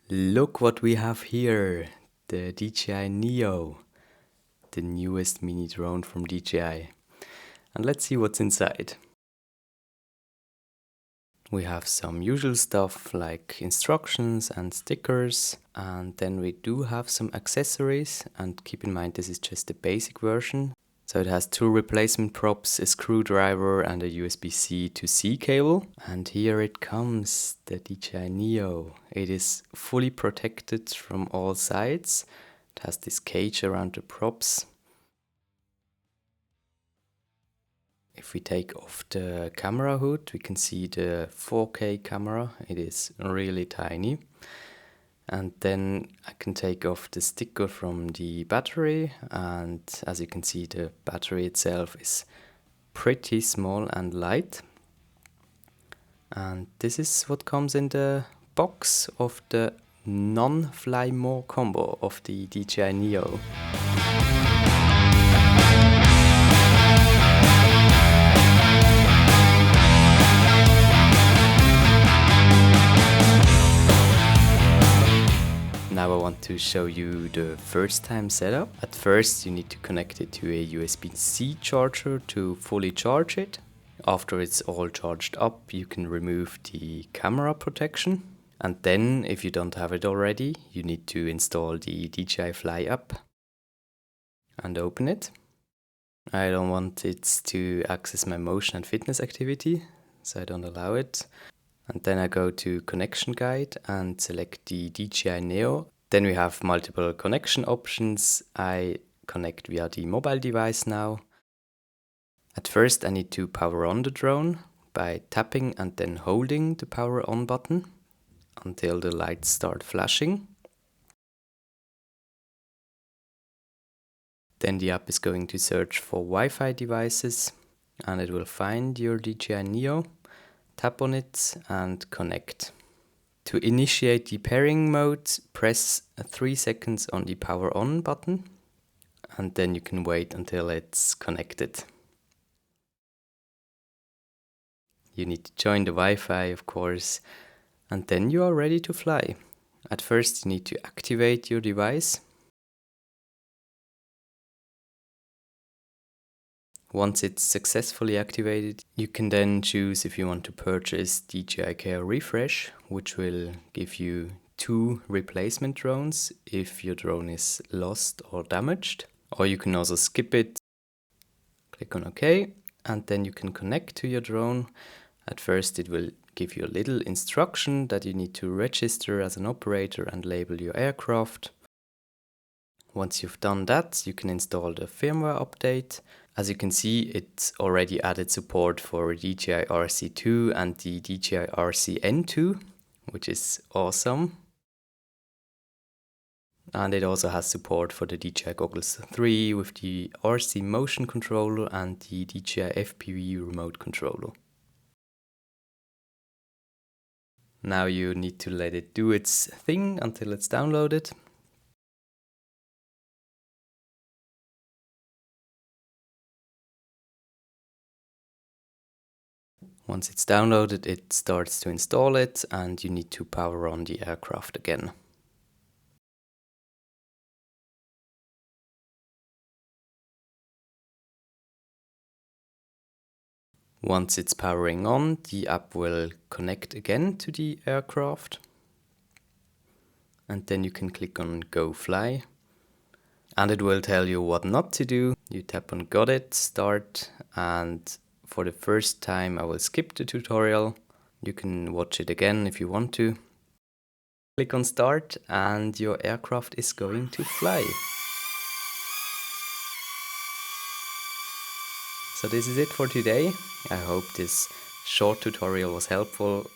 Look what we have here, the DJI Neo, the newest mini drone from DJI. And let's see what's inside. We have some usual stuff like instructions and stickers, and then we do have some accessories, and keep in mind this is just the basic version. So it has two replacement props, a screwdriver and a USB-C to C cable. And here it comes, the DJI Neo. It is fully protected from all sides. It has this cage around the props. If we take off the camera hood, we can see the 4K camera. It is really tiny. And then I can take off the sticker from the battery, and as you can see, the battery itself is pretty small and light. And this is what comes in the box of the non-fly more combo of the DJI Neo. Now I want to show you the first time setup. At first you need to connect it to a USB-C charger to fully charge it. After it's all charged up, you can remove the camera protection. And then, if you don't have it already, you need to install the DJI Fly app and open it. I don't want it to access my motion and fitness activity, so I don't allow it. And then I go to Connection Guide and select the DJI Neo. Then we have multiple connection options. I connect via the mobile device now. At first I need to power on the drone by tapping and then holding the power on button until the lights start flashing. Then the app is going to search for Wi-Fi devices and it will find your DJI Neo. Tap on it and connect. To initiate the pairing mode, press 3 seconds on the power on button and then you can wait until it's connected. You need to join the Wi-Fi, of course, and then you are ready to fly. At first you need to activate your device. Once it's successfully activated, you can then choose if you want to purchase DJI Care Refresh, which will give you 2 replacement drones if your drone is lost or damaged. Or you can also skip it, click on OK, and then you can connect to your drone. At first it will give you a little instruction that you need to register as an operator and label your aircraft. Once you've done that, you can install the firmware update. As you can see, it's already added support for DJI RC2 and the DJI RC-N2, which is awesome. And it also has support for the DJI Goggles 3 with the RC motion controller and the DJI FPV remote controller. Now you need to let it do its thing until it's downloaded. Once it's downloaded, it starts to install it and you need to power on the aircraft again. Once it's powering on, the app will connect again to the aircraft. And then you can click on Go Fly. And it will tell you what not to do. You tap on Got It, Start, and for the first time I will skip the tutorial. You can watch it again if you want to. Click on Start and your aircraft is going to fly. So this is it for today. I hope this short tutorial was helpful